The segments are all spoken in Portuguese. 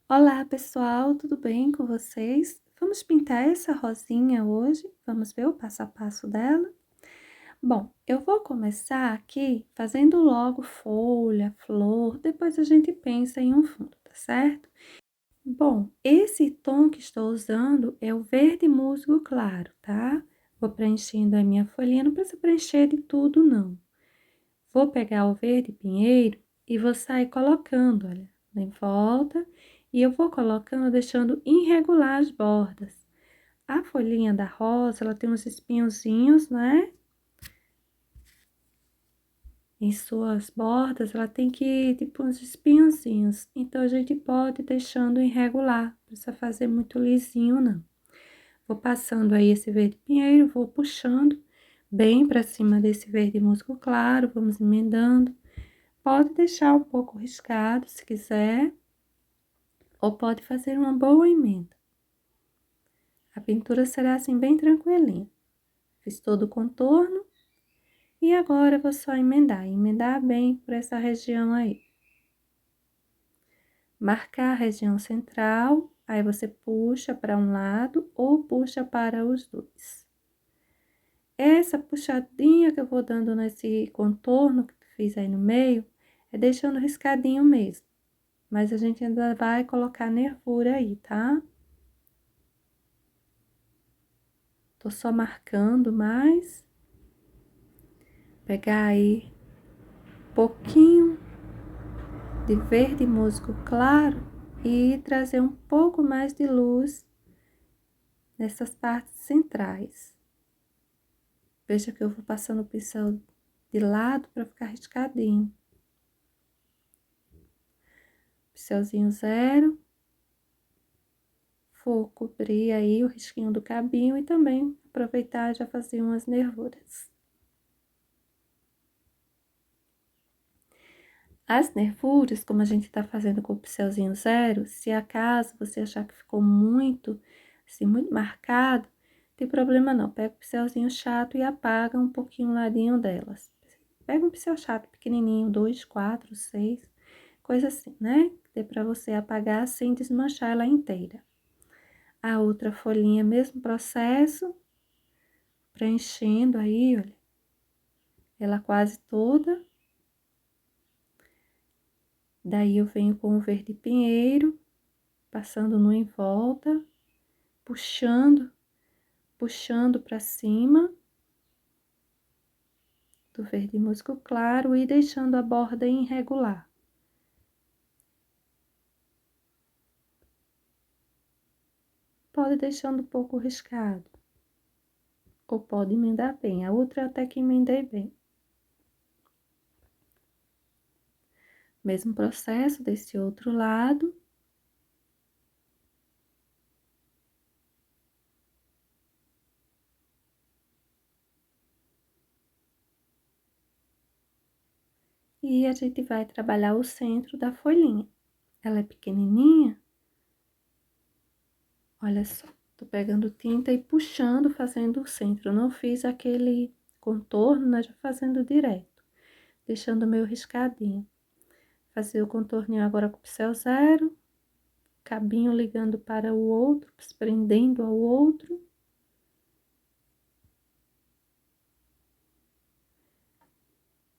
Olá, pessoal, tudo bem com vocês? Vamos pintar essa rosinha hoje? Vamos ver o passo a passo dela? Bom, eu vou começar aqui fazendo logo folha, flor, depois a gente pensa em um fundo, tá certo? Bom, esse tom que estou usando é o verde musgo claro, tá? Vou preenchendo a minha folhinha, não precisa preencher de tudo, não. Vou pegar o verde pinheiro e vou sair colocando, olha, em volta, e eu vou colocando, deixando irregular as bordas. A folhinha da rosa, ela tem uns espinhozinhos, né? Em suas bordas, ela tem tipo, uns espinhozinhos. Então, a gente pode ir deixando irregular, não precisa fazer muito lisinho, não. Vou passando aí esse verde pinheiro, vou puxando bem pra cima desse verde musgo claro, vamos emendando. Pode deixar um pouco riscado, se quiser, ou pode fazer uma boa emenda. A pintura será assim bem tranquilinha. Fiz todo o contorno e agora eu vou só emendar bem por essa região aí. Marcar a região central, aí você puxa para um lado ou puxa para os dois. Essa puxadinha que eu vou dando nesse contorno que eu fiz aí no meio, é deixando riscadinho mesmo. Mas a gente ainda vai colocar nervura aí, tá? Tô só marcando mais. Pegar aí pouquinho de verde musgo claro e trazer um pouco mais de luz nessas partes centrais. Veja que eu vou passando o pincel de lado para ficar riscadinho. Pincelzinho zero. Vou cobrir aí o risquinho do cabinho e também aproveitar e já fazer umas nervuras. As nervuras, como a gente tá fazendo com o pincelzinho zero, se acaso você achar que ficou muito, assim, muito marcado, não tem problema não. Pega o pincelzinho chato e apaga um pouquinho o ladinho delas. Pega um pincel chato pequenininho, 2, 4, 6, coisa assim, né? Que dê pra você apagar sem desmanchar ela inteira. A outra folhinha, mesmo processo, preenchendo aí, olha, ela quase toda. Daí eu venho com o verde pinheiro, passando no em volta, puxando para cima do verde musgo claro e deixando a borda irregular. Pode deixando um pouco riscado, ou pode emendar bem. A outra até que emendei bem. Mesmo processo desse outro lado. E a gente vai trabalhar o centro da folhinha. Ela é pequenininha. Olha só, tô pegando tinta e puxando, fazendo o centro. Eu não fiz aquele contorno, né, já fazendo direto, deixando meio riscadinho. Fazer o contorninho agora com o pincel zero, cabinho ligando para o outro, prendendo ao outro.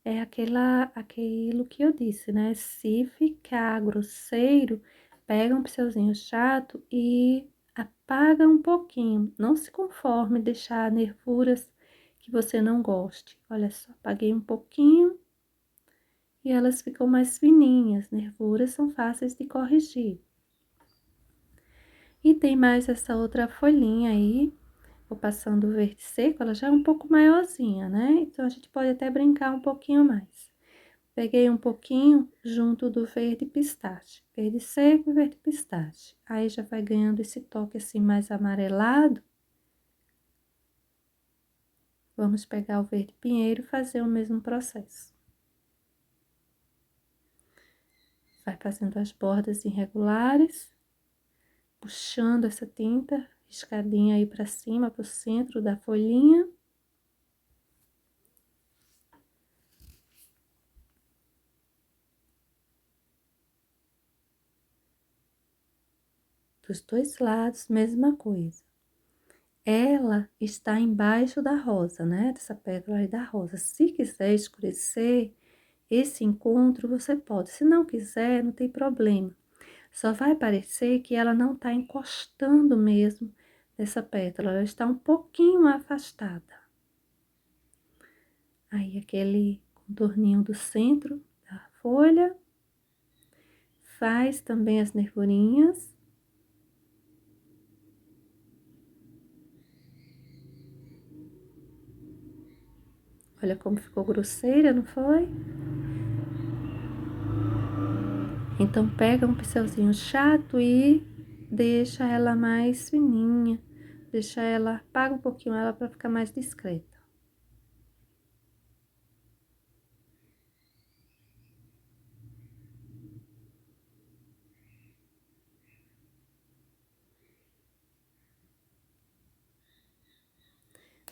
É aquilo que eu disse, né? Se ficar grosseiro, pega um pincelzinho chato e apaga um pouquinho. Não se conforme deixar nervuras que você não goste. Olha só, apaguei um pouquinho e elas ficam mais fininhas. Nervuras são fáceis de corrigir. E tem mais essa outra folhinha aí. Vou passando o verde seco, ela já é um pouco maiorzinha, né? Então, a gente pode até brincar um pouquinho mais. Peguei um pouquinho junto do verde pistache, verde seco e verde pistache. Aí, já vai ganhando esse toque assim mais amarelado. Vamos pegar o verde pinheiro e fazer o mesmo processo. Vai fazendo as bordas irregulares, puxando essa tinta, riscadinha aí pra cima, pro centro da folhinha. Dos dois lados, mesma coisa. Ela está embaixo da rosa, né? Dessa pétala aí da rosa. Se quiser escurecer esse encontro, você pode. Se não quiser, não tem problema. Só vai parecer que ela não está encostando mesmo nessa pétala. Ela está um pouquinho afastada. Aí, aquele contorninho do centro da folha. Faz também as nervurinhas. Olha como ficou grosseira, não foi? Então, pega um pincelzinho chato e deixa ela mais fininha. Deixa ela, apaga um pouquinho ela para ficar mais discreta.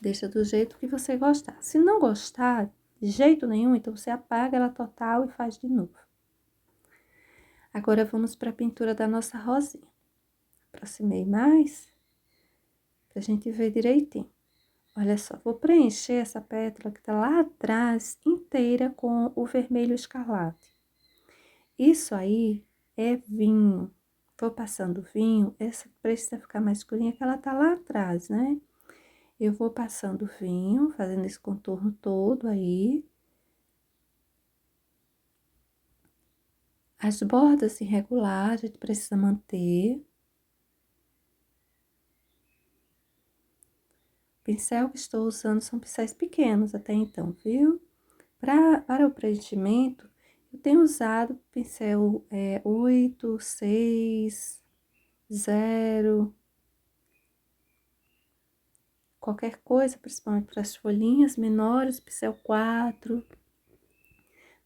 Deixa do jeito que você gostar. Se não gostar de jeito nenhum, então você apaga ela total e faz de novo. Agora, vamos para a pintura da nossa rosinha. Aproximei mais, pra gente ver direitinho. Olha só, vou preencher essa pétala que tá lá atrás inteira com o vermelho escarlate. Isso aí é vinho. Vou passando vinho, essa precisa ficar mais escurinha que ela tá lá atrás, né? Eu vou passando vinho, fazendo esse contorno todo aí. As bordas irregulares, a gente precisa manter. O pincel que estou usando são pincéis pequenos até então, viu? Para o preenchimento, eu tenho usado pincel 8, 6, 0. Qualquer coisa, principalmente para as folhinhas menores, pincel 4. Não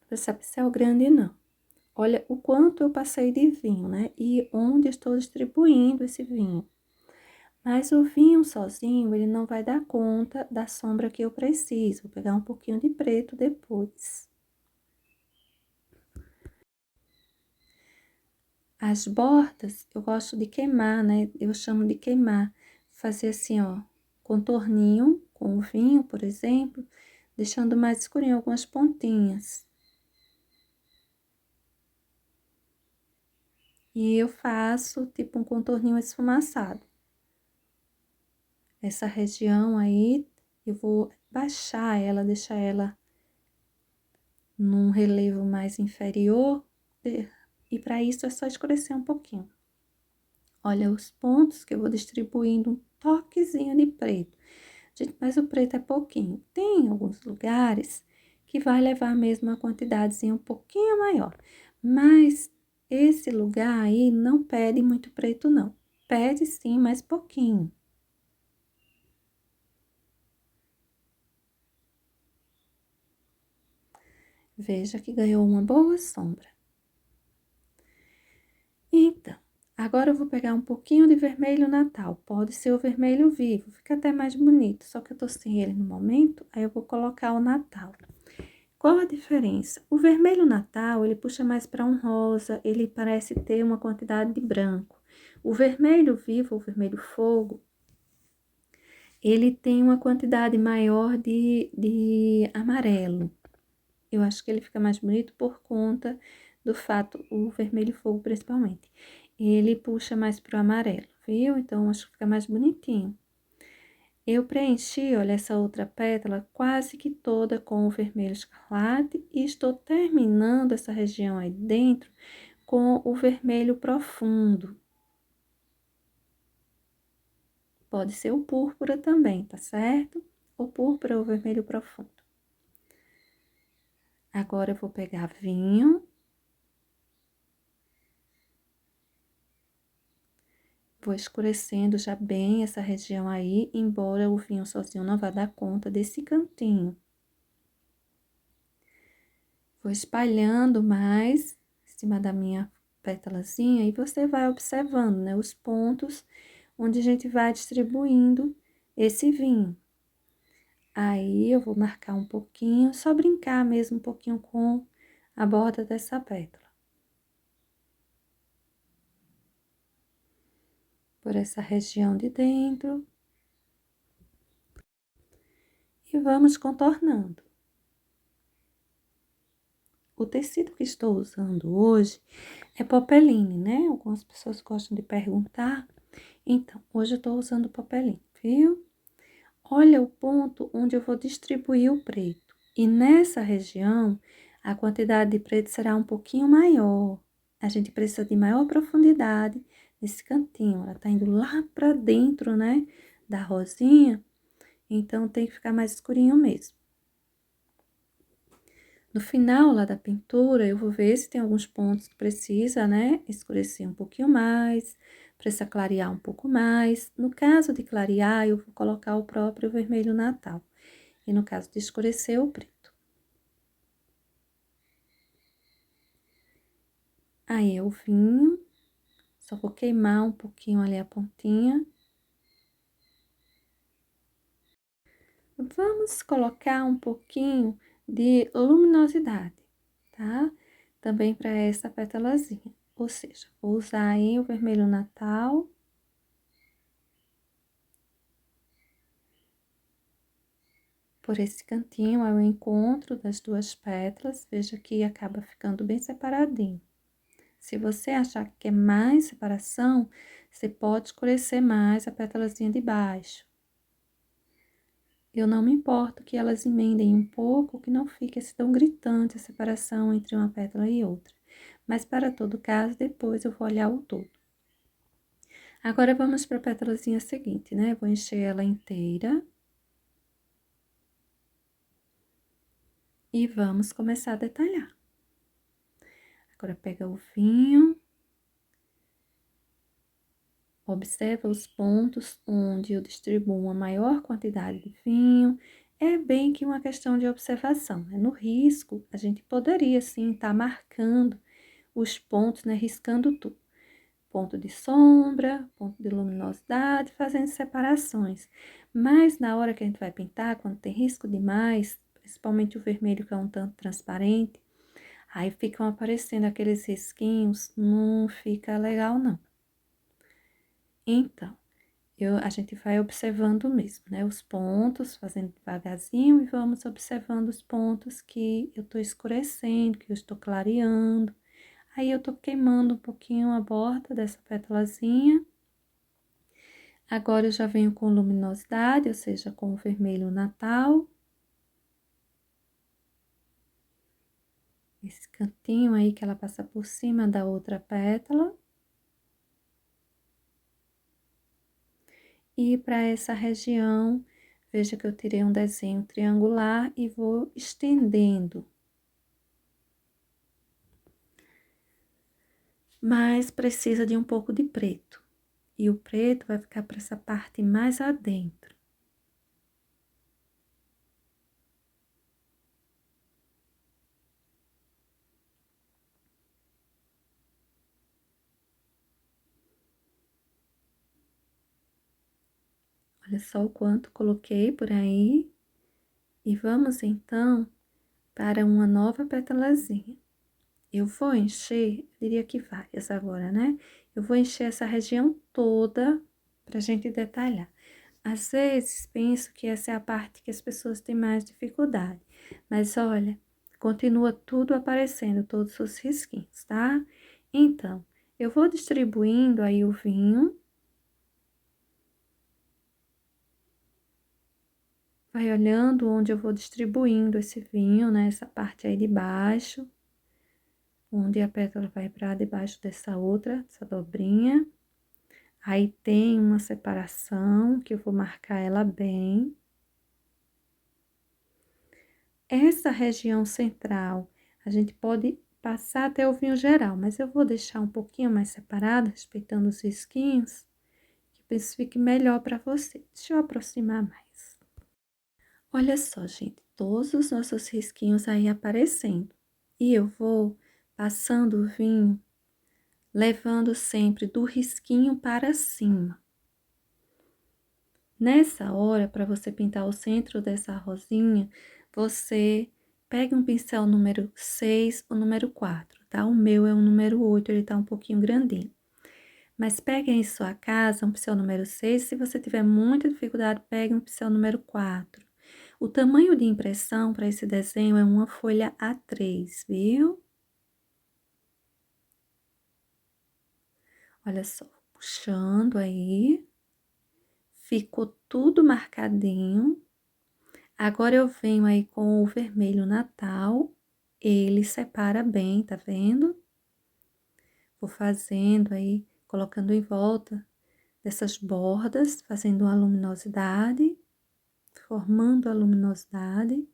precisa pincel grande, não. Olha o quanto eu passei de vinho, né? E onde estou distribuindo esse vinho. Mas o vinho sozinho, ele não vai dar conta da sombra que eu preciso. Vou pegar um pouquinho de preto depois. As bordas, eu gosto de queimar, né? Eu chamo de queimar. Fazer assim, ó, contorninho com o vinho, por exemplo, deixando mais escurinho algumas pontinhas. E eu faço tipo um contorninho esfumaçado. Essa região aí, eu vou baixar ela, deixar ela num relevo mais inferior. E para isso é só escurecer um pouquinho. Olha os pontos que eu vou distribuindo um toquezinho de preto. Gente, mas o preto é pouquinho. Tem alguns lugares que vai levar mesmo uma quantidadezinha um pouquinho maior. Mas esse lugar aí não pede muito preto, não. Pede sim, mas pouquinho. Veja que ganhou uma boa sombra. Então, agora eu vou pegar um pouquinho de vermelho natal. Pode ser o vermelho vivo, fica até mais bonito. Só que eu tô sem ele no momento, aí eu vou colocar o natal. Qual a diferença? O vermelho natal, ele puxa mais para um rosa, ele parece ter uma quantidade de branco. O vermelho vivo, o vermelho fogo, ele tem uma quantidade maior de amarelo. Eu acho que ele fica mais bonito por conta do fato, o vermelho fogo principalmente. Ele puxa mais pro amarelo, viu? Então, acho que fica mais bonitinho. Eu preenchi, olha, essa outra pétala quase que toda com o vermelho escarlate e estou terminando essa região aí dentro com o vermelho profundo. Pode ser o púrpura também, tá certo? O púrpura ou o vermelho profundo. Agora eu vou pegar vinho. Vou escurecendo já bem essa região aí, embora o vinho sozinho não vá dar conta desse cantinho. Vou espalhando mais em cima da minha pétalazinha e você vai observando, né, os pontos onde a gente vai distribuindo esse vinho. Aí, eu vou marcar um pouquinho, só brincar mesmo um pouquinho com a borda dessa pétala. por essa região de dentro. E vamos contornando. O tecido que estou usando hoje é popeline, né? Algumas pessoas gostam de perguntar. Então, hoje eu estou usando popeline, viu? Olha o ponto onde eu vou distribuir o preto. E nessa região, a quantidade de preto será um pouquinho maior. A gente precisa de maior profundidade nesse cantinho. Ela tá indo lá pra dentro, né, da rosinha. Então, tem que ficar mais escurinho mesmo. No final lá da pintura, eu vou ver se tem alguns pontos que precisa, né, escurecer um pouquinho mais, precisa clarear um pouco mais. No caso de clarear, eu vou colocar o próprio vermelho Natal. E no caso de escurecer, o preto. Aí, eu vinho, só vou queimar um pouquinho ali a pontinha. Vamos colocar um pouquinho de luminosidade, tá? Também para essa pétalazinha. Ou seja, vou usar aí o vermelho Natal. Por esse cantinho, é o encontro das duas pétalas. Veja que acaba ficando bem separadinho. Se você achar que quer mais separação, você pode escurecer mais a pétalazinha de baixo. Eu não me importo que elas emendem um pouco, que não fique assim tão gritante a separação entre uma pétala e outra. Mas para todo caso, depois eu vou olhar o todo. Agora, vamos para a pétalazinha seguinte, né? Vou encher ela inteira. E vamos começar a detalhar. Agora, pega o vinho. Observa os pontos onde eu distribuo uma maior quantidade de vinho. É bem que uma questão de observação, né? No risco, a gente poderia, sim, estar marcando os pontos, né? Riscando tudo. Ponto de sombra, ponto de luminosidade, fazendo separações. Mas na hora que a gente vai pintar, quando tem risco demais, principalmente o vermelho que é um tanto transparente, aí ficam aparecendo aqueles risquinhos, não fica legal não. Então, a gente vai observando mesmo, né? Os pontos, fazendo devagarzinho e vamos observando os pontos que eu tô escurecendo, que eu estou clareando. Aí, eu tô queimando um pouquinho a borda dessa pétalazinha. Agora, eu já venho com luminosidade, ou seja, com o vermelho Natal. Esse cantinho aí que ela passa por cima da outra pétala. E para essa região, veja que eu tirei um desenho triangular e vou estendendo. Mas precisa de um pouco de preto. E o preto vai ficar para essa parte mais adentro. Olha só o quanto coloquei por aí. E vamos então para uma nova pétalazinha. Eu vou encher, diria que várias agora, né? Eu vou encher essa região toda pra gente detalhar. Às vezes, penso que essa é a parte que as pessoas têm mais dificuldade. Mas, olha, continua tudo aparecendo, todos os risquinhos, tá? Então, eu vou distribuindo aí o vinho. Vai olhando onde eu vou distribuindo esse vinho, né? Essa parte aí de baixo. Onde a pétala vai para debaixo dessa outra, essa dobrinha. Aí tem uma separação que eu vou marcar ela bem. Essa região central, a gente pode passar até o vinho geral, mas eu vou deixar um pouquinho mais separado, respeitando os risquinhos, que penso que fique melhor para você. Deixa eu aproximar mais. Olha só, gente, todos os nossos risquinhos aí aparecendo. E eu vou passando o vinho, levando sempre do risquinho para cima. Nessa hora, para você pintar o centro dessa rosinha, você pega um pincel número 6 ou número 4, tá? O meu é o número 8, ele tá um pouquinho grandinho. Mas pegue em sua casa um pincel número 6. Se você tiver muita dificuldade, pegue um pincel número 4. O tamanho de impressão para esse desenho é uma folha A3, viu? Olha só, puxando aí, ficou tudo marcadinho. Agora eu venho aí com o vermelho Natal, ele separa bem, tá vendo? Vou fazendo aí, colocando em volta dessas bordas, fazendo uma luminosidade, formando a luminosidade.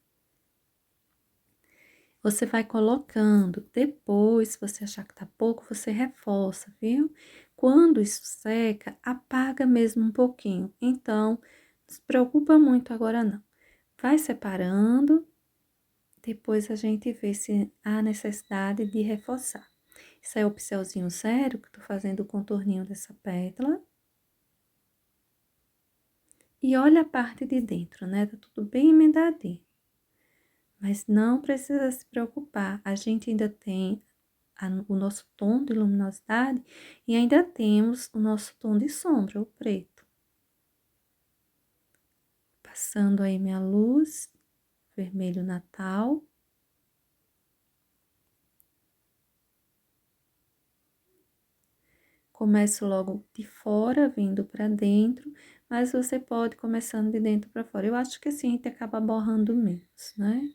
Você vai colocando, depois, se você achar que tá pouco, você reforça, viu? Quando isso seca, apaga mesmo um pouquinho. Então, não se preocupa muito agora não. Vai separando, depois a gente vê se há necessidade de reforçar. Isso é o pincelzinho zero, que eu tô fazendo o contorninho dessa pétala. E olha a parte de dentro, né? Tá tudo bem emendadinho. Mas não precisa se preocupar, a gente ainda tem o nosso tom de luminosidade e ainda temos o nosso tom de sombra, o preto. Passando aí minha luz, vermelho Natal. Começo logo de fora, vindo para dentro, mas você pode começando de dentro para fora. Eu acho que assim a gente acaba borrando menos, né?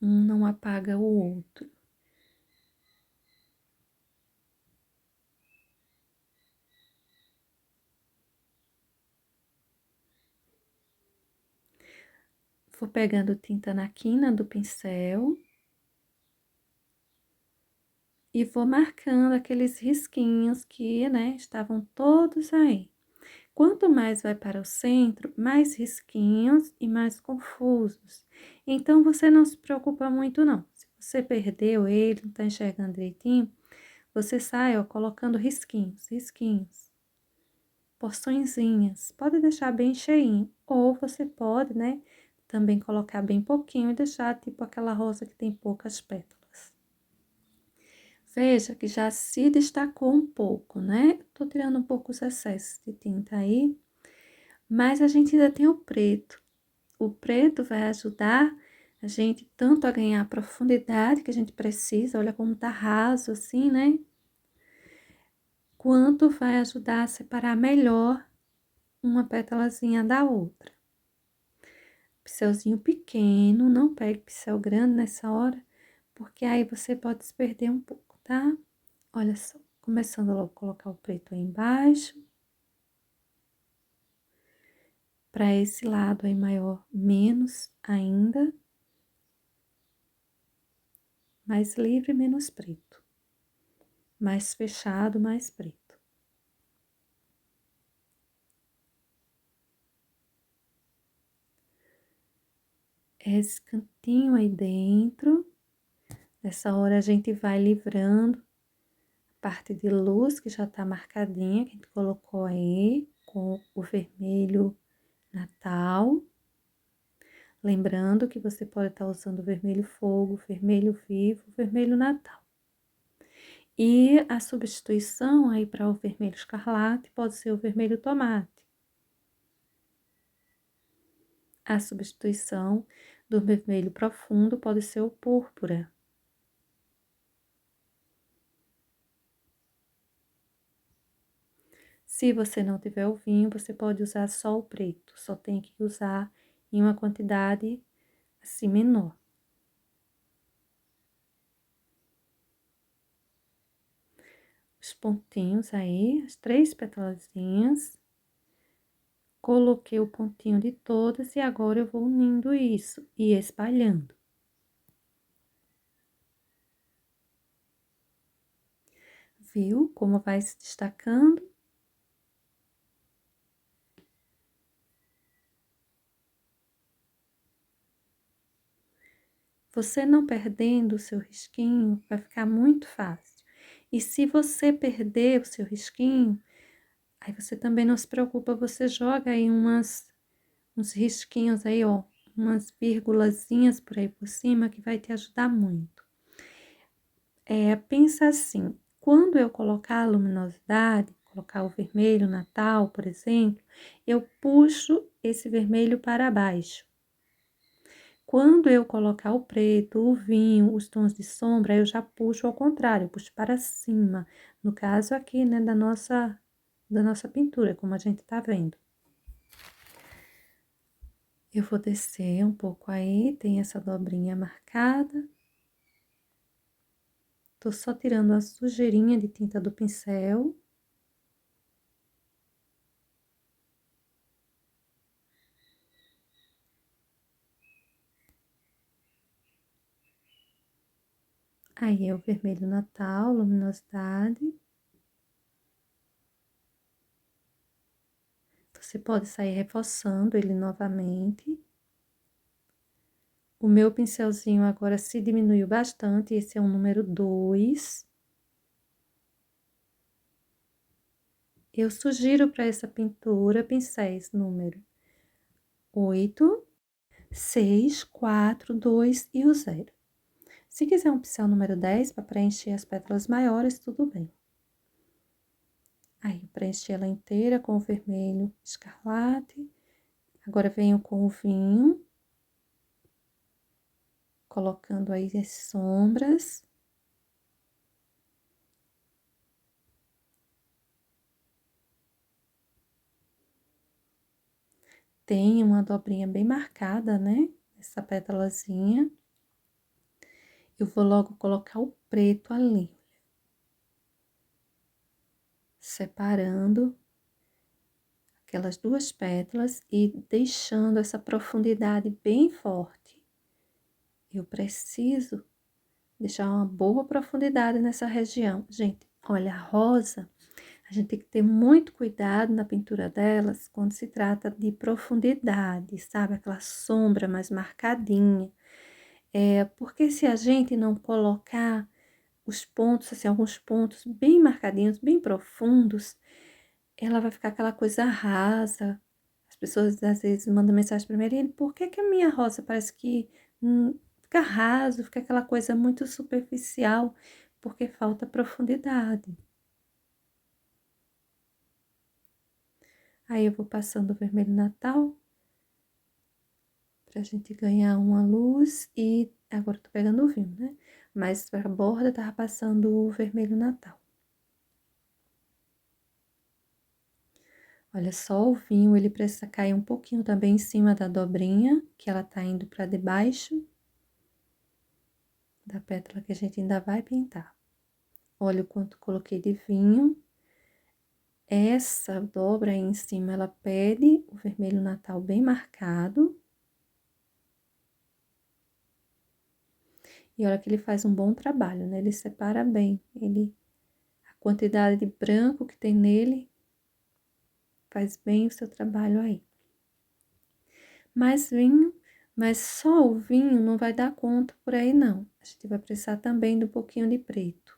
Um não apaga o outro. Vou pegando tinta na quina do pincel e vou marcando aqueles risquinhos que, né, estavam todos aí. Quanto mais vai para o centro, mais risquinhos e mais confusos. Então, você não se preocupa muito, não. Se você perdeu ele, não tá enxergando direitinho, você sai, ó, colocando risquinhos, risquinhos, porçõezinhas. Pode deixar bem cheinho, ou você pode, né, também colocar bem pouquinho e deixar tipo aquela rosa que tem poucas pétalas. Veja que já se destacou um pouco, né? Tô tirando um pouco os excessos de tinta aí, mas a gente ainda tem o preto. O preto vai ajudar a gente tanto a ganhar a profundidade que a gente precisa, olha como tá raso assim, né? Quanto vai ajudar a separar melhor uma pétalazinha da outra. Pincelzinho pequeno, não pegue pincel grande nessa hora, porque aí você pode se perder um pouco, tá? Olha só, começando logo a colocar o preto aí embaixo. Para esse lado aí maior, menos ainda. Mais livre, menos preto. Mais fechado, mais preto. Esse cantinho aí dentro. Nessa hora a gente vai livrando a parte de luz que já tá marcadinha, que a gente colocou aí com o vermelho Natal. Lembrando que você pode estar usando o vermelho fogo, vermelho vivo, vermelho Natal. E a substituição aí para o vermelho escarlate pode ser o vermelho tomate. A substituição do vermelho profundo pode ser o púrpura. Se você não tiver o vinho, você pode usar só o preto, só tem que usar em uma quantidade assim menor. Os pontinhos aí, as 3 petalazinhas. Coloquei o pontinho de todas e agora eu vou unindo isso e espalhando. Viu como vai se destacando? Você não perdendo o seu risquinho, vai ficar muito fácil. E se você perder o seu risquinho, aí você também não se preocupa, você joga aí uns risquinhos aí, ó, umas vírgulazinhas por aí por cima, que vai te ajudar muito. Pensa assim, quando eu colocar a luminosidade, colocar o vermelho Natal, por exemplo, eu puxo esse vermelho para baixo. Quando eu colocar o preto, o vinho, os tons de sombra, eu já puxo ao contrário, eu puxo para cima. No caso aqui, né, da nossa pintura, como a gente tá vendo. Eu vou descer um pouco aí, tem essa dobrinha marcada. Tô só tirando a sujeirinha de tinta do pincel. Aí é o vermelho Natal, luminosidade. Você pode sair reforçando ele novamente. O meu pincelzinho agora se diminuiu bastante, esse é o número 2. Eu sugiro para essa pintura pincéis número 8, 6, 4, 2 e o 0. Se quiser um pincel número 10 para preencher as pétalas maiores, tudo bem. Aí, preenchi ela inteira com o vermelho escarlate. Agora, venho com o vinho, colocando aí as sombras. Tem uma dobrinha bem marcada, né? Essa pétalazinha. Eu vou logo colocar o preto ali. Separando aquelas duas pétalas e deixando essa profundidade bem forte. Eu preciso deixar uma boa profundidade nessa região. Gente, olha, a rosa, a gente tem que ter muito cuidado na pintura delas quando se trata de profundidade, sabe? Aquela sombra mais marcadinha. Porque se a gente não colocar os pontos, assim, alguns pontos bem marcadinhos, bem profundos, ela vai ficar aquela coisa rasa. As pessoas às vezes mandam mensagem para mim, por que que a minha rosa parece que fica raso, fica aquela coisa muito superficial? Porque falta profundidade. Aí eu vou passando o vermelho Natal pra gente ganhar uma luz e agora eu tô pegando o vinho, né? Mas pra borda eu tava passando o vermelho Natal. Olha só, o vinho ele precisa cair um pouquinho também em cima da dobrinha, que ela tá indo pra debaixo da pétala que a gente ainda vai pintar. Olha o quanto coloquei de vinho. Essa dobra aí em cima, ela pede o vermelho Natal bem marcado. E olha que ele faz um bom trabalho, né? Ele separa bem. A quantidade de branco que tem nele faz bem o seu trabalho aí. Mais vinho, mas só o vinho não vai dar conta por aí, não. A gente vai precisar também de um pouquinho de preto.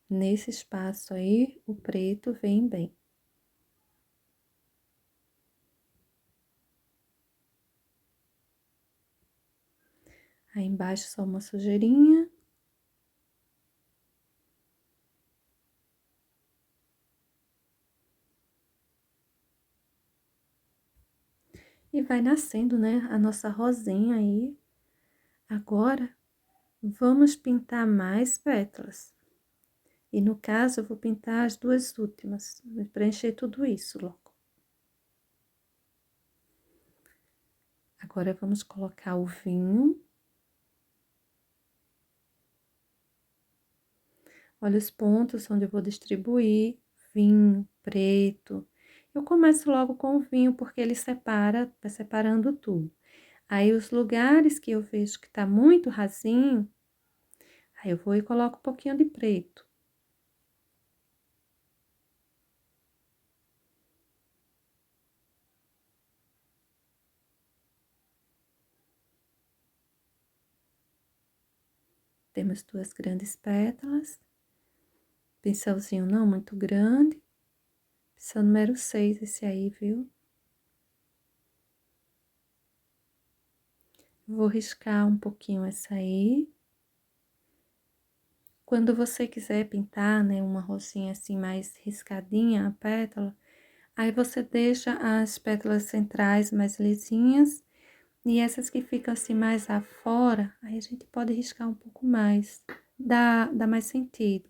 Nesse espaço aí, o preto vem bem. Aí embaixo só uma sujeirinha. E vai nascendo, né, a nossa rosinha aí. Agora, vamos pintar mais pétalas. E no caso, eu vou pintar as duas últimas, vou preencher tudo isso logo. Agora, vamos colocar o vinho. Olha os pontos onde eu vou distribuir vinho, preto. Eu começo logo com o vinho, porque ele separa, vai separando tudo. Aí, os lugares que eu vejo que tá muito rasinho, aí eu vou e coloco um pouquinho de preto. Temos duas grandes pétalas. Pincelzinho não muito grande. Pincel número 6 esse aí, viu? Vou riscar um pouquinho essa aí. Quando você quiser pintar, né, uma rosinha assim mais riscadinha, a pétala, aí você deixa as pétalas centrais mais lisinhas e essas que ficam assim mais afora, aí a gente pode riscar um pouco mais, dá mais sentido.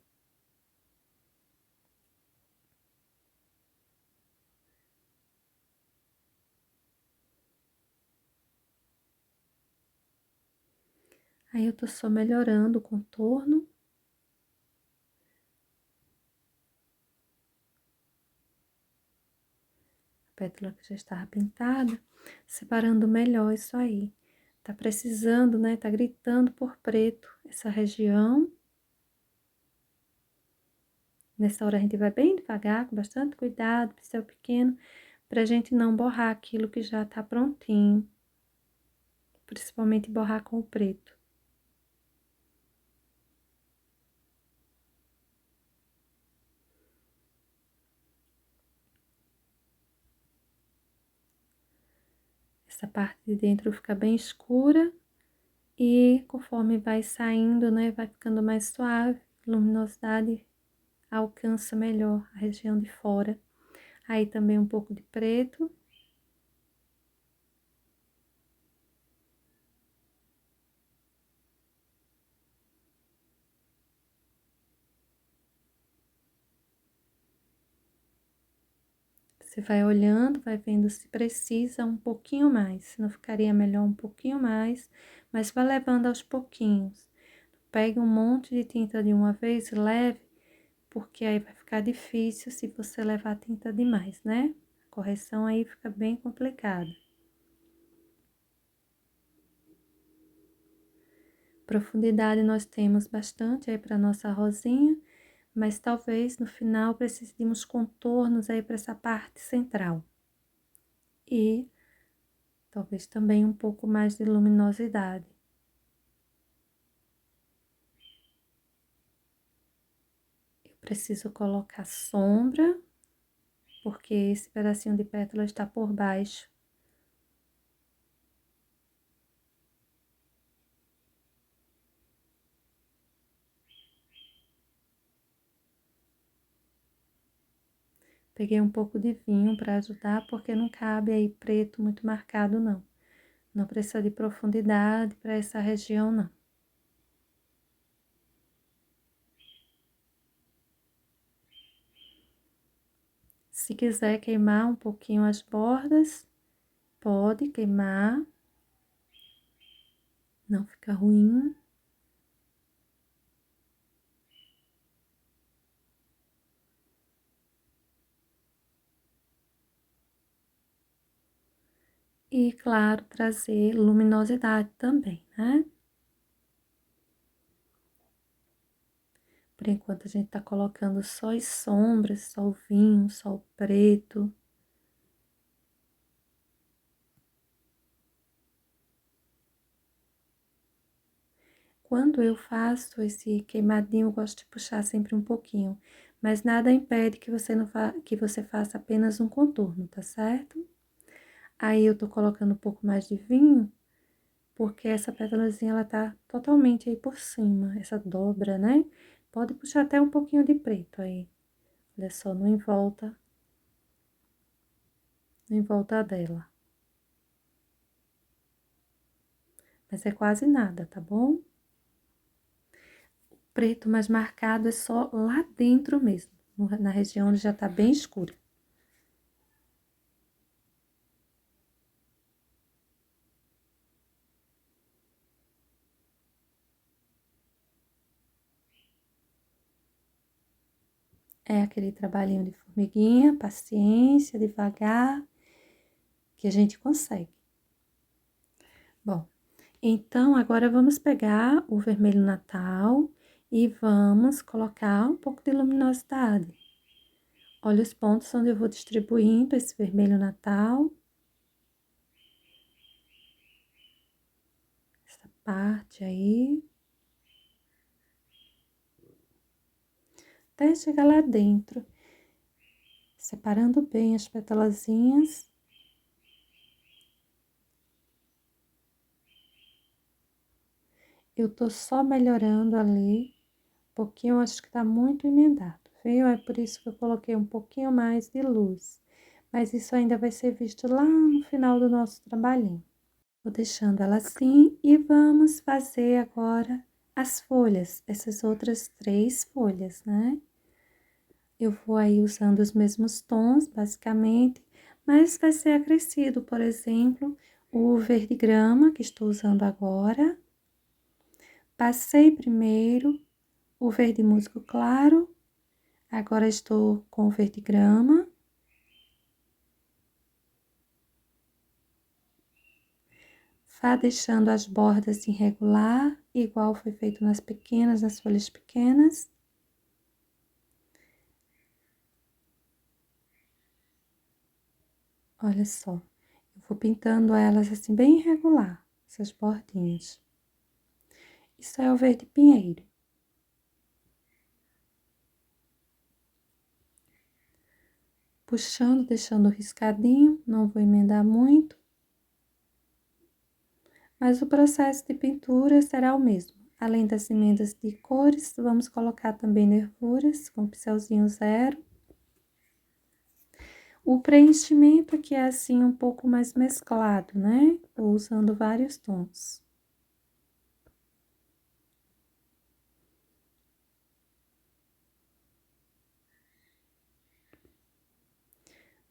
Aí eu tô só melhorando o contorno. A pétala que já estava pintada, separando melhor isso aí. Tá precisando, né? Tá gritando por preto essa região. Nessa hora a gente vai bem devagar, com bastante cuidado, pincel pequeno, pra gente não borrar aquilo que já tá prontinho. Principalmente borrar com o preto. Essa parte de dentro fica bem escura e conforme vai saindo, né, vai ficando mais suave, luminosidade alcança melhor a região de fora. Aí também um pouco de preto. Você vai olhando, vai vendo se precisa um pouquinho mais, se não ficaria melhor um pouquinho mais, mas vai levando aos pouquinhos. Pegue um monte de tinta de uma vez, leve, porque aí vai ficar difícil se você levar tinta demais, né? A correção aí fica bem complicada. Profundidade nós temos bastante aí para nossa rosinha, mas talvez no final precise de uns contornos aí para essa parte central. E talvez também um pouco mais de luminosidade. Eu preciso colocar sombra, porque esse pedacinho de pétala está por baixo. Peguei um pouco de vinho para ajudar, porque não cabe aí preto muito marcado, não. Não precisa de profundidade para essa região, não. Se quiser queimar um pouquinho as bordas, pode queimar. Não fica ruim. E, claro, trazer luminosidade também, né? Por enquanto, a gente tá colocando só as sombras, só o vinho, só o preto. Quando eu faço esse queimadinho, eu gosto de puxar sempre um pouquinho. Mas nada impede que você, não que você faça apenas um contorno, tá certo? Aí, eu tô colocando um pouco mais de vinho, porque essa pétalazinha, ela tá totalmente aí por cima, essa dobra, né? Pode puxar até um pouquinho de preto aí. Olha só, no em volta dela. Mas é quase nada, tá bom? O preto mais marcado é só lá dentro mesmo, na região onde já tá bem escuro. É aquele trabalhinho de formiguinha, paciência, devagar, que a gente consegue. Bom, então agora vamos pegar o vermelho Natal e vamos colocar um pouco de luminosidade. Olha os pontos onde eu vou distribuindo esse vermelho Natal. Essa parte aí. Até chegar lá dentro. Separando bem as petalazinhas. eu tô só melhorando ali, um pouquinho, eu acho que tá muito emendado, viu? É por isso que eu coloquei um pouquinho mais de luz. Mas isso ainda vai ser visto lá no final do nosso trabalhinho. Vou deixando ela assim e vamos fazer agora as folhas, essas outras 3 folhas, né? Eu vou aí usando os mesmos tons, basicamente, mas vai ser acrescido, por exemplo, o verde grama, que estou usando agora. Passei primeiro o verde musgo claro, agora estou com o verde grama. Vá deixando as bordas irregular, igual foi feito nas pequenas, nas folhas pequenas. Olha só, eu vou pintando elas assim bem irregular, essas bordinhas. Isso é o verde pinheiro. Puxando, deixando riscadinho, não vou emendar muito. Mas o processo de pintura será o mesmo. Além das emendas de cores, vamos colocar também nervuras com pincelzinho zero. O preenchimento aqui é assim um pouco mais mesclado, né? Tô usando vários tons.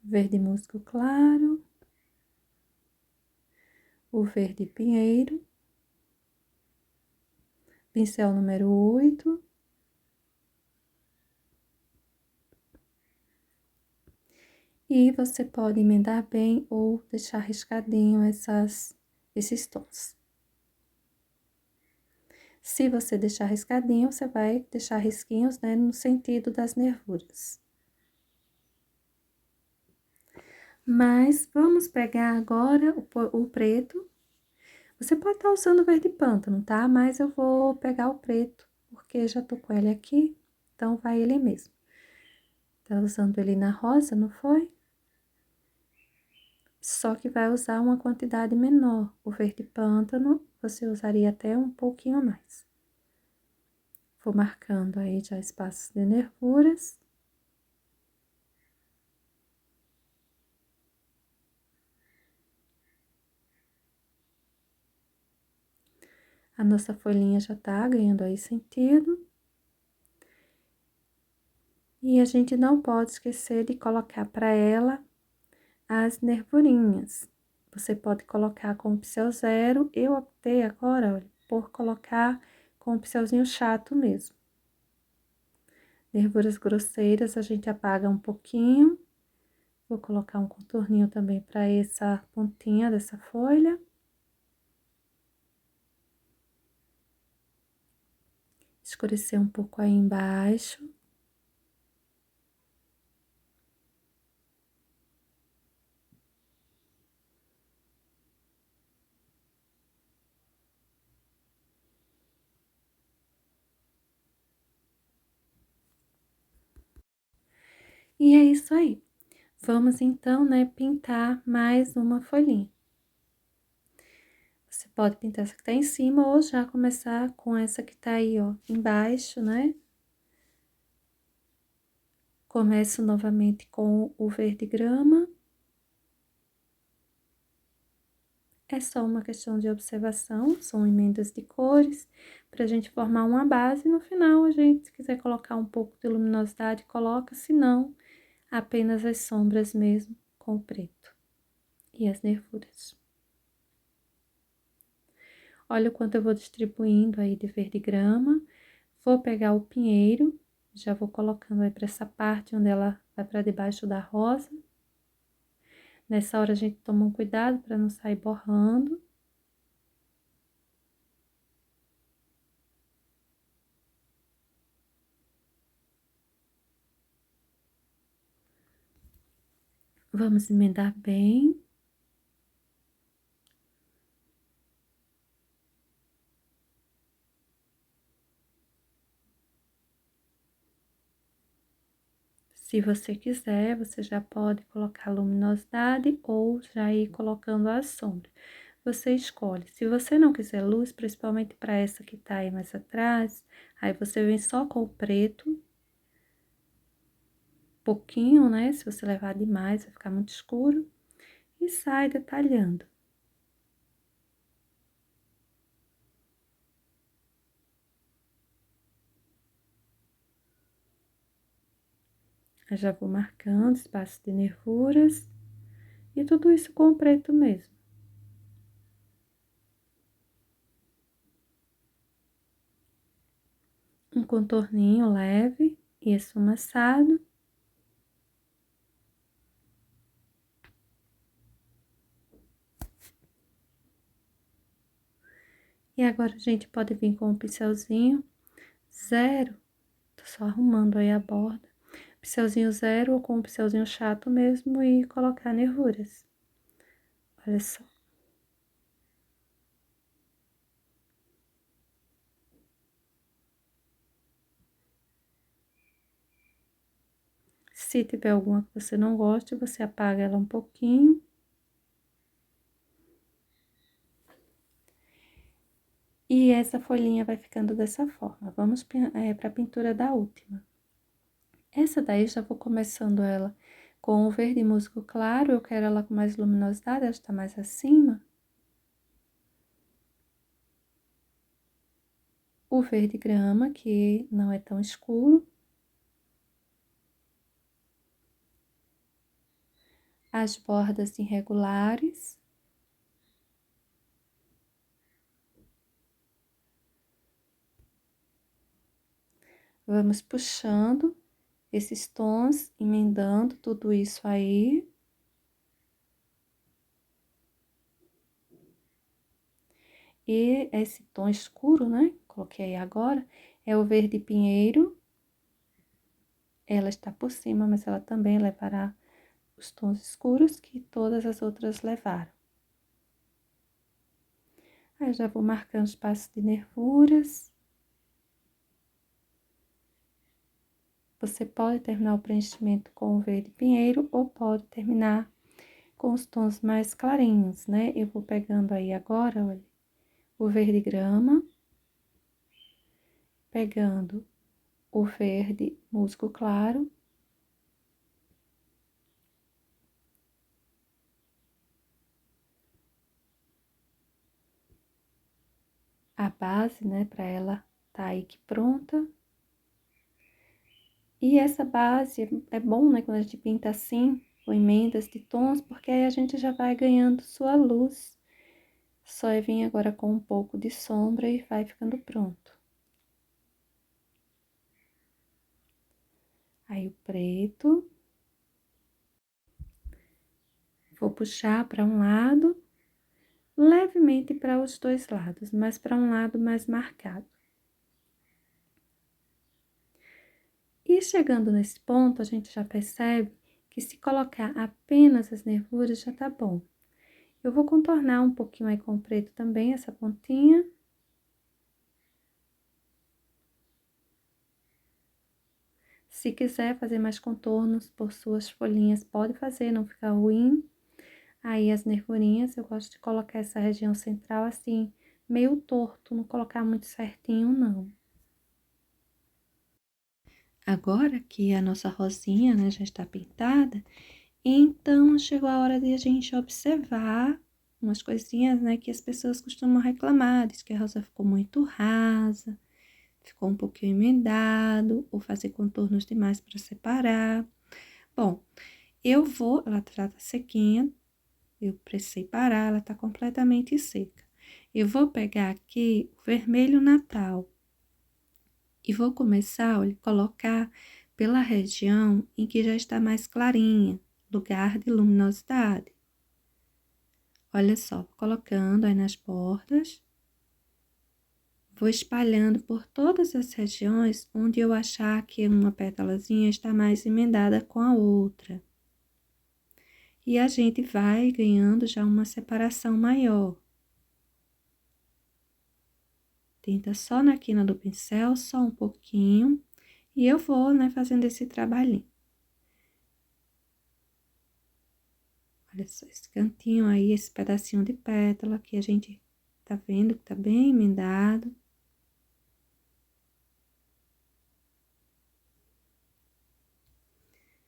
Verde musgo claro, o verde pinheiro, pincel número 8. E você pode emendar bem ou deixar riscadinho esses tons. Se você deixar riscadinho, você vai deixar risquinhos, né, no sentido das nervuras. Mas vamos pegar agora o preto. Você pode estar usando o verde pântano, tá? Mas eu vou pegar o preto, porque já tô com ele aqui, então vai ele mesmo. Tá usando ele na rosa, não foi? Só que vai usar uma quantidade menor. O verde pântano, você usaria até um pouquinho mais. Vou marcando aí já espaços de nervuras. A nossa folhinha já tá ganhando aí sentido. E a gente não pode esquecer de colocar para ela as nervurinhas. Você pode colocar com o pincel zero. Eu optei agora, olha, por colocar com o pincelzinho chato mesmo. Nervuras grosseiras a gente apaga um pouquinho. Vou colocar um contorninho também para essa pontinha dessa folha. Escurecer um pouco aí embaixo. E é isso aí. Vamos então, né, pintar mais uma folhinha. Você pode pintar essa que tá em cima ou já começar com essa que tá aí, ó, embaixo, né? Começo novamente com o verde grama. É só uma questão de observação, são emendas de cores, pra gente formar uma base. No final, a gente, se quiser colocar um pouco de luminosidade, coloca, se não, apenas as sombras mesmo, com o preto e as nervuras. Olha o quanto eu vou distribuindo aí de verde grama. Vou pegar o pinheiro, já vou colocando aí para essa parte onde ela vai para debaixo da rosa. Nessa hora a gente toma um cuidado para não sair borrando. Vamos emendar bem. Se você quiser, você já pode colocar luminosidade ou já ir colocando a sombra. você escolhe. Se você não quiser luz, principalmente para essa que tá aí mais atrás, aí você vem só com o preto, pouquinho, né? Se você levar demais, vai ficar muito escuro, e sai detalhando. Eu já vou marcando espaço de nervuras, e tudo isso com o preto mesmo. Um contorninho leve e esfumaçado. E agora a gente pode vir com o pincelzinho zero, tô só arrumando aí a borda. Pincelzinho zero ou com um pincelzinho chato mesmo e colocar nervuras. Olha só. Se tiver alguma que você não goste, você apaga ela um pouquinho. E essa folhinha vai ficando dessa forma. Vamos para a pintura da última. Essa daí já vou começando ela com o verde musgo claro, eu quero ela com mais luminosidade, ela está mais acima. O verde grama, que não é tão escuro. As bordas irregulares. Vamos puxando esses tons, emendando tudo isso aí. E esse tom escuro, né? Coloquei agora, é o verde pinheiro. Ela está por cima, mas ela também levará os tons escuros que todas as outras levaram. Aí já vou marcando espaço de nervuras. Você pode terminar o preenchimento com o verde pinheiro ou pode terminar com os tons mais clarinhos, né? Eu vou pegando aí agora, olha, o verde grama, pegando o verde musgo claro, a base, né, para ela tá aí que pronta. E essa base é bom, né, quando a gente pinta assim, com emendas de tons, porque aí a gente já vai ganhando sua luz. Só é vir agora com um pouco de sombra e vai ficando pronto. Aí o preto. Vou puxar para um lado, levemente para os dois lados, mas para um lado mais marcado. E chegando nesse ponto, a gente já percebe que se colocar apenas as nervuras já tá bom. Eu vou contornar um pouquinho aí com o preto também, essa pontinha. Se quiser fazer mais contornos por suas folhinhas, pode fazer, não fica ruim. Aí as nervurinhas, eu gosto de colocar essa região central assim, meio torto, não colocar muito certinho, não. Agora que a nossa rosinha, né, já está pintada, então chegou a hora de a gente observar umas coisinhas, né, que as pessoas costumam reclamar, diz que a rosa ficou muito rasa, ficou um pouquinho emendado, ou fazer contornos demais para separar. Bom, ela tá sequinha, eu precisei parar, ela tá completamente seca. Eu vou pegar aqui o vermelho Natal e vou começar, olha, colocar pela região em que já está mais clarinha, lugar de luminosidade. Olha só, colocando aí nas bordas. Vou espalhando por todas as regiões onde eu achar que uma pétalazinha está mais emendada com a outra. E a gente vai ganhando já uma separação maior. Tenta só na quina do pincel, só um pouquinho. E eu vou, né, fazendo esse trabalhinho. Olha só, esse cantinho aí, esse pedacinho de pétala que a gente tá vendo que tá bem emendado.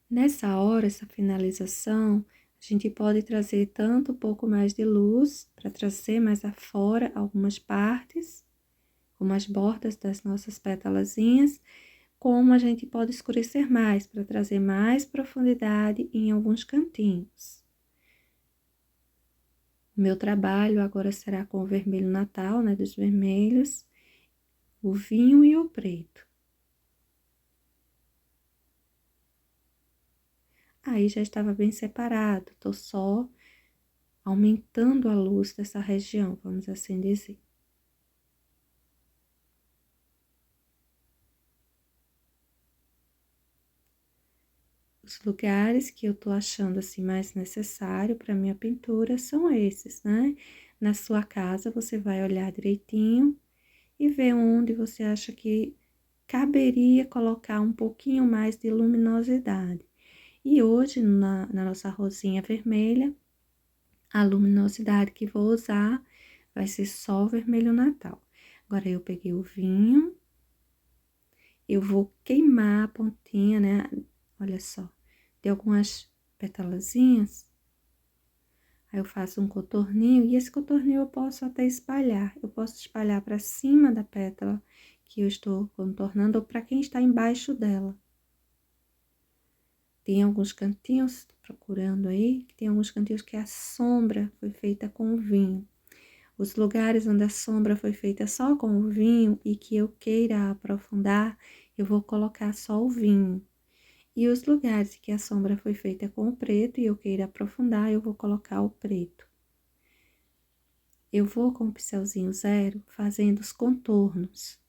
Nessa hora, essa finalização, a gente pode trazer tanto um pouco mais de luz para trazer mais afora algumas partes, como as bordas das nossas pétalazinhas, como a gente pode escurecer mais para trazer mais profundidade em alguns cantinhos. O meu trabalho agora será com o vermelho natal, né, dos vermelhos, o vinho e o preto. Aí já estava bem separado, tô só aumentando a luz dessa região, vamos assim dizer. Os lugares que eu tô achando assim mais necessário para minha pintura são esses, né? Na sua casa você vai olhar direitinho e ver onde você acha que caberia colocar um pouquinho mais de luminosidade. E hoje, na nossa rosinha vermelha, a luminosidade que vou usar vai ser só o vermelho natal. Agora, eu peguei o vinho, eu vou queimar a pontinha, né? Olha só, de algumas petalazinhas. Aí eu faço um contorninho, e esse contorninho eu posso até espalhar. Eu posso espalhar para cima da pétala que eu estou contornando, ou para quem está embaixo dela. Tem alguns cantinhos, tô procurando aí, que tem alguns cantinhos que a sombra foi feita com o vinho. Os lugares onde a sombra foi feita só com o vinho e que eu queira aprofundar, eu vou colocar só o vinho. E os lugares que a sombra foi feita com o preto e eu queira aprofundar, eu vou colocar o preto. Eu vou com o pincelzinho zero fazendo os contornos.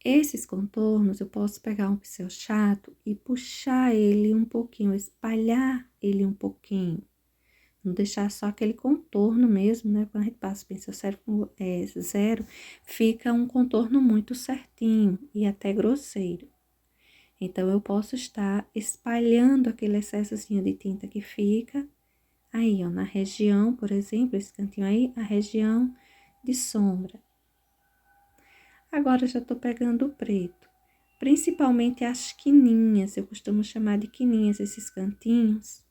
Esses contornos eu posso pegar um pincel chato e puxar ele um pouquinho, espalhar ele um pouquinho. Não deixar só aquele contorno mesmo, né? Quando a gente passa o pincel zero, fica um contorno muito certinho e até grosseiro. Então, eu posso estar espalhando aquele excessozinho de tinta que fica aí, ó, na região, por exemplo, esse cantinho aí, a região de sombra. Agora, já tô pegando o preto, principalmente as quininhas, eu costumo chamar de quininhas esses cantinhos.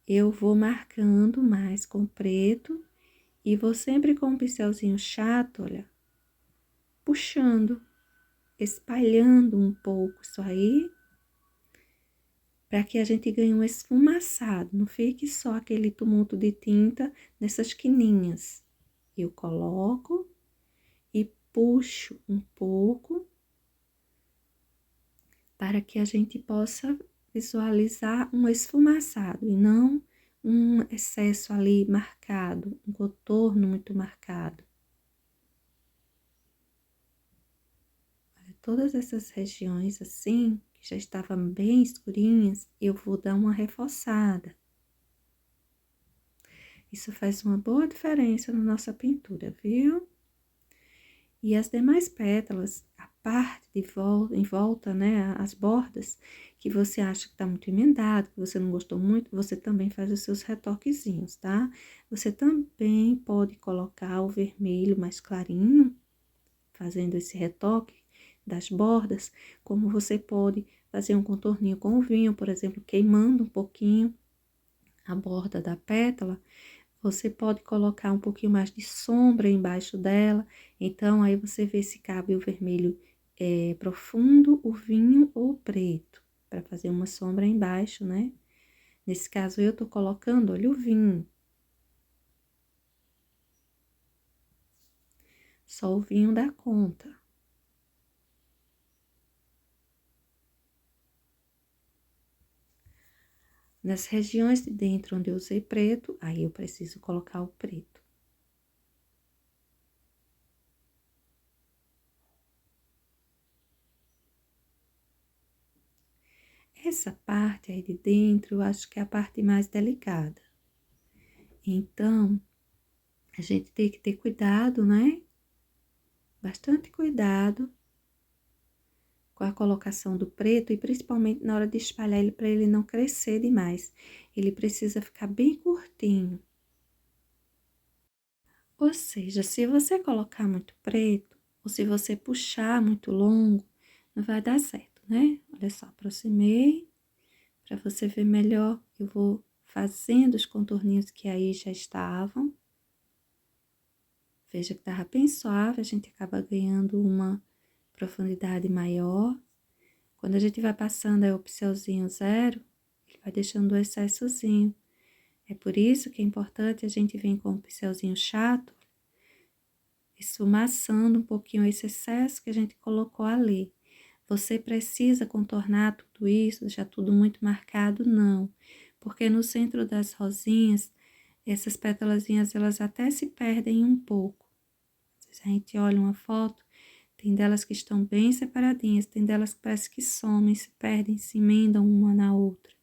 Eu vou marcando mais com preto e vou sempre com um pincelzinho chato, olha, puxando, espalhando um pouco isso aí, para que a gente ganhe um esfumaçado, não fique só aquele tumulto de tinta nessas quininhas. Eu coloco e puxo um pouco para que a gente possa visualizar um esfumaçado e não um excesso ali marcado, um contorno muito marcado. Todas essas regiões assim, que já estavam bem escurinhas, eu vou dar uma reforçada. Isso faz uma boa diferença na nossa pintura, viu? E as demais pétalas, a parte de volta, em volta, né, as bordas, que você acha que tá muito emendado, que você não gostou muito, você também faz os seus retoquezinhos, tá? Você também pode colocar o vermelho mais clarinho, fazendo esse retoque das bordas, como você pode fazer um contorninho com o vinho, por exemplo, queimando um pouquinho a borda da pétala. Você pode colocar um pouquinho mais de sombra embaixo dela, então aí você vê se cabe o vermelho profundo, o vinho ou o preto, para fazer uma sombra embaixo, né? Nesse caso eu tô colocando, olha, o vinho. Só o vinho dá conta. Nas regiões de dentro onde eu usei preto, aí eu preciso colocar o preto. Essa parte aí de dentro, eu acho que é a parte mais delicada. Então, a gente tem que ter cuidado, né? Bastante cuidado com a colocação do preto e principalmente na hora de espalhar ele para ele não crescer demais. Ele precisa ficar bem curtinho. Ou seja, se você colocar muito preto, ou se você puxar muito longo, não vai dar certo, né? Olha só, aproximei, para você ver melhor, eu vou fazendo os contorninhos que aí já estavam. Veja que tava bem suave, a gente acaba ganhando uma profundidade maior. Quando a gente vai passando aí o pincelzinho zero, ele vai deixando o excessozinho. É por isso que é importante a gente vir com o pincelzinho chato, esfumaçando um pouquinho esse excesso que a gente colocou ali. Você precisa contornar tudo isso, deixar tudo muito marcado? Não. Porque no centro das rosinhas, essas pétalazinhas, elas até se perdem um pouco. Se a gente olha uma foto, tem delas que estão bem separadinhas, tem delas que parece que somem, se perdem, se emendam uma na outra.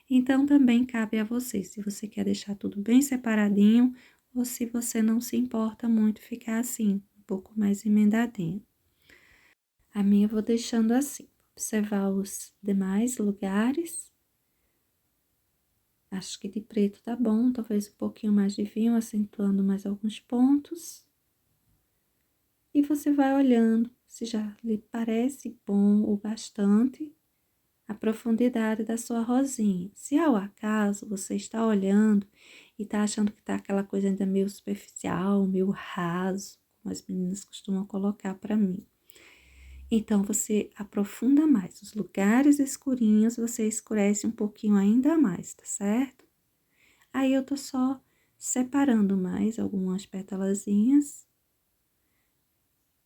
Então, também cabe a você, se você quer deixar tudo bem separadinho, ou se você não se importa muito ficar assim, um pouco mais emendadinho. A minha eu vou deixando assim, observar os demais lugares. Acho que de preto tá bom, talvez um pouquinho mais de vinho, acentuando mais alguns pontos. E você vai olhando se já lhe parece bom o bastante a profundidade da sua rosinha. Se ao acaso você está olhando e está achando que tá aquela coisa ainda meio superficial, meio raso, como as meninas costumam colocar para mim. Então, você aprofunda mais. Os lugares escurinhos, você escurece um pouquinho ainda mais, tá certo? Aí, eu tô só separando mais algumas pétalazinhas.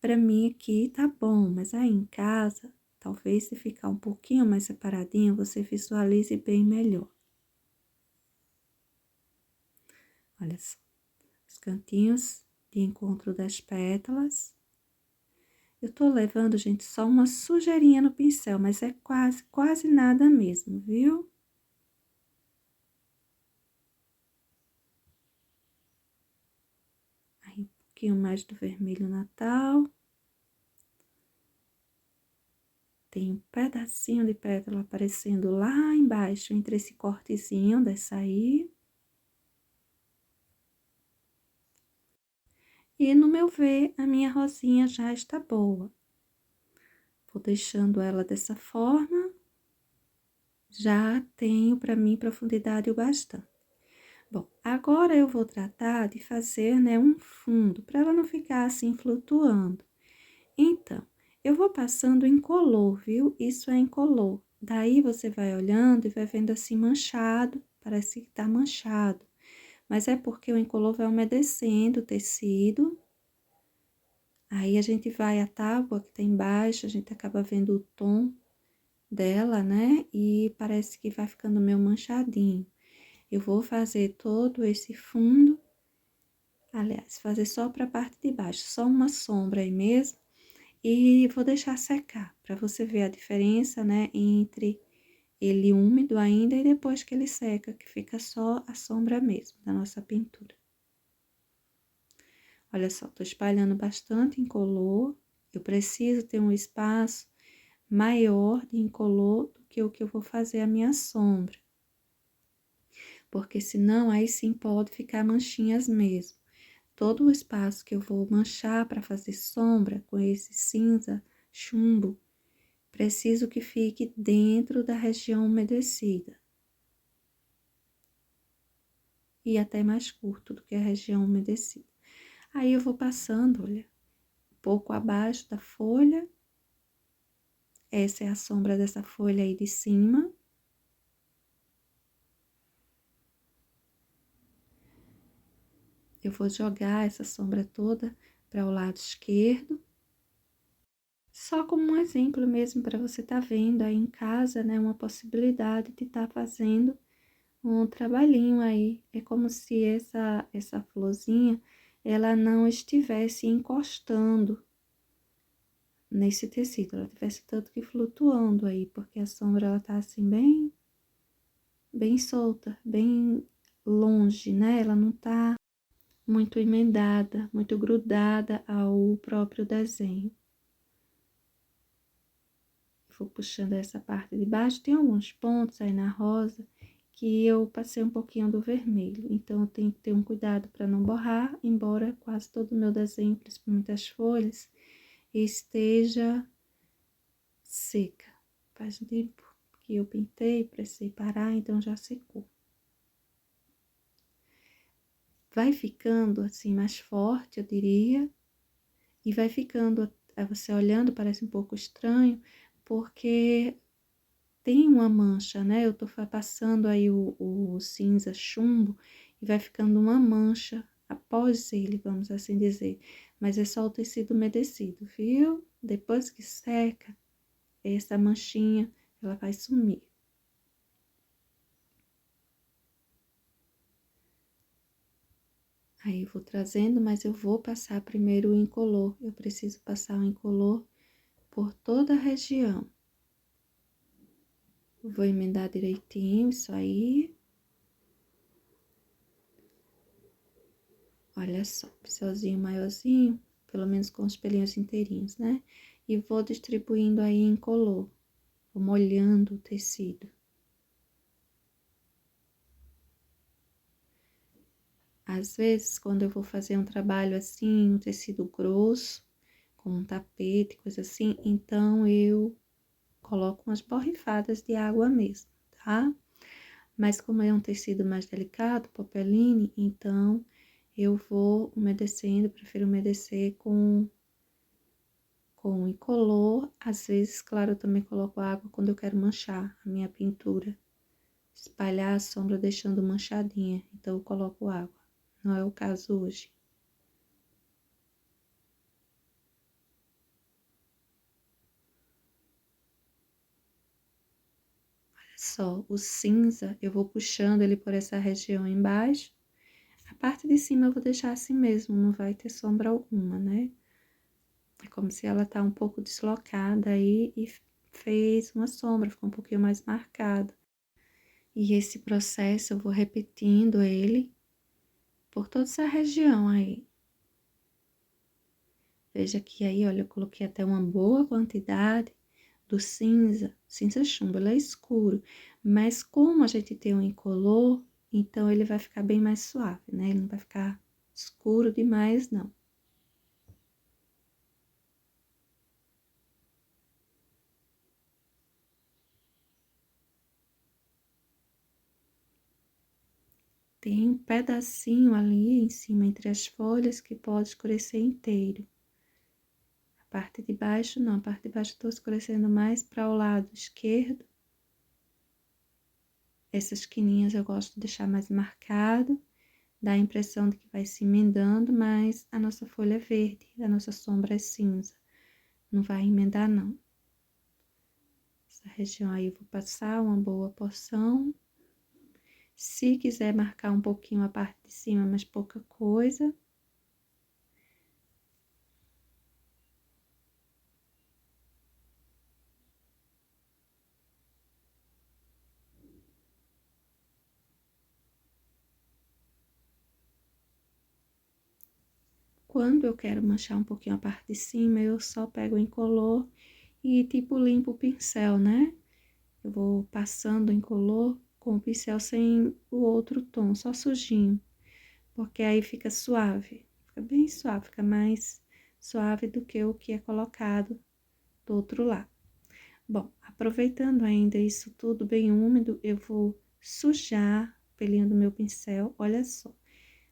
Pra mim aqui tá bom, mas aí em casa, talvez se ficar um pouquinho mais separadinho, você visualize bem melhor. Olha só, os cantinhos de encontro das pétalas. Eu tô levando, gente, só uma sujeirinha no pincel, mas é quase nada mesmo, viu? Aí, um pouquinho mais do vermelho Natal. Tem um pedacinho de pétala aparecendo lá embaixo, entre esse cortezinho dessa aí. E no meu ver, a minha rosinha já está boa. Vou deixando ela dessa forma. Já tenho para mim profundidade o bastante. Bom, agora eu vou tratar de fazer, né, um fundo, para ela não ficar assim flutuando. Então, eu vou passando incolor, viu? Isso é incolor. Daí você vai olhando e vai vendo assim manchado, parece que tá manchado. Mas é porque o incolor vai umedecendo o tecido. Aí a gente vai, a tábua que tá embaixo, a gente acaba vendo o tom dela, né? E parece que vai ficando meio manchadinho. Eu vou fazer todo esse fundo, aliás, fazer só para a parte de baixo, só uma sombra aí mesmo. E vou deixar secar, para você ver a diferença, né, entre ele úmido ainda e depois que ele seca, que fica só a sombra mesmo da nossa pintura. Olha só, tô espalhando bastante incolor. Eu preciso ter um espaço maior de incolor do que o que eu vou fazer a minha sombra. Porque senão aí sim pode ficar manchinhas mesmo. Todo o espaço que eu vou manchar para fazer sombra com esse cinza chumbo, preciso que fique dentro da região umedecida. E até mais curto do que a região umedecida. Aí eu vou passando, olha, um pouco abaixo da folha. Essa é a sombra dessa folha aí de cima. Eu vou jogar essa sombra toda para o lado esquerdo. Só como um exemplo mesmo, para você estar vendo aí em casa, né, uma possibilidade de estar fazendo um trabalhinho aí. É como se essa florzinha, ela não estivesse encostando nesse tecido, ela estivesse tanto que flutuando aí, porque a sombra, ela tá assim bem solta, bem longe, né? Ela não tá muito emendada, muito grudada ao próprio desenho. vou puxando essa parte de baixo. Tem alguns pontos aí na rosa que eu passei um pouquinho do vermelho. Então, eu tenho que ter um cuidado para não borrar, embora quase todo o meu desenho, principalmente as folhas, esteja seca. Faz um tempo que eu pintei, precisei parar, então já secou. Vai ficando assim mais forte, eu diria, e vai ficando, você olhando parece um pouco estranho, porque tem uma mancha, né? Eu tô passando aí o cinza chumbo e vai ficando uma mancha após ele, vamos assim dizer. Mas é só o tecido umedecido, viu? Depois que seca, essa manchinha, ela vai sumir. Aí, eu vou trazendo, mas eu vou passar primeiro o incolor. Eu preciso passar o incolor por toda a região. Vou emendar direitinho isso aí. Olha só, pincelzinho maiorzinho, pelo menos com os pelinhos inteirinhos, né? E vou distribuindo aí em incolor. Vou molhando o tecido. Às vezes, quando eu vou fazer um trabalho assim, um tecido grosso, com um tapete, coisa assim, então eu coloco umas borrifadas de água mesmo, tá? Mas como é um tecido mais delicado, popeline, então eu vou umedecendo, prefiro umedecer com incolor. Às vezes, claro, eu também coloco água quando eu quero manchar a minha pintura. Espalhar a sombra deixando manchadinha, então eu coloco água. Não é o caso hoje. Olha só, o cinza, eu vou puxando ele por essa região embaixo. A parte de cima eu vou deixar assim mesmo, não vai ter sombra alguma, né? É como se ela tá um pouco deslocada aí e fez uma sombra, ficou um pouquinho mais marcada. E esse processo eu vou repetindo ele por toda essa região aí. Veja que aí, olha, eu coloquei até uma boa quantidade do cinza. Cinza chumbo, ele é escuro. Mas como a gente tem um incolor, então ele vai ficar bem mais suave, né? Ele não vai ficar escuro demais, não. Tem um pedacinho ali em cima entre as folhas que pode escurecer inteiro. A parte de baixo não, a parte de baixo estou escurecendo mais para o lado esquerdo. Essas quininhas eu gosto de deixar mais marcado, dá a impressão de que vai se emendando, mas a nossa folha é verde, a nossa sombra é cinza. Não vai emendar não. Essa região aí eu vou passar uma boa porção. Se quiser marcar um pouquinho a parte de cima, mas pouca coisa. Quando eu quero manchar um pouquinho a parte de cima, eu só pego o incolor e tipo limpo o pincel, né? Eu vou passando o incolor com o pincel sem o outro tom, só sujinho. Porque aí fica suave, fica bem suave, fica mais suave do que o que é colocado do outro lado. Bom, aproveitando ainda isso tudo bem úmido, eu vou sujar o pelinho do meu pincel, olha só.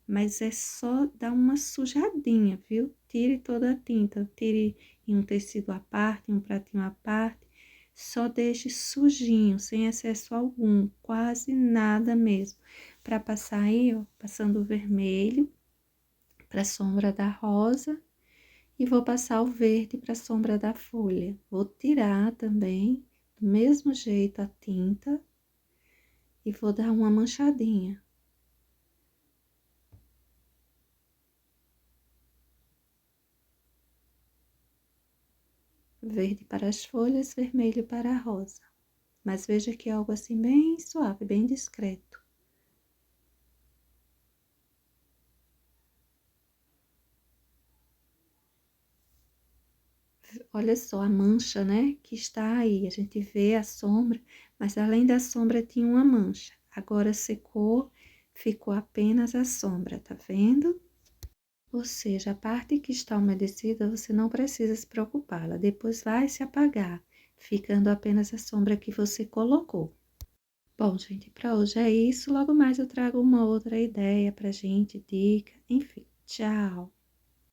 Mas é só dar uma sujadinha, viu? Tire toda a tinta, tire em um tecido à parte, em um pratinho à parte. Só deixe sujinho, sem excesso algum, quase nada mesmo. Para passar aí, ó, passando o vermelho para a sombra da rosa e vou passar o verde para a sombra da folha. Vou tirar também, do mesmo jeito, a tinta e vou dar uma manchadinha. Verde para as folhas, vermelho para a rosa. Mas veja que é algo assim bem suave, bem discreto. Olha só a mancha, né, que está aí. A gente vê a sombra, mas além da sombra tinha uma mancha. Agora secou, ficou apenas a sombra, tá vendo? Ou seja, a parte que está umedecida, você não precisa se preocupar, ela depois vai se apagar, ficando apenas a sombra que você colocou. Bom, gente, para hoje é isso. Logo mais eu trago uma outra ideia pra gente, dica, enfim. Tchau!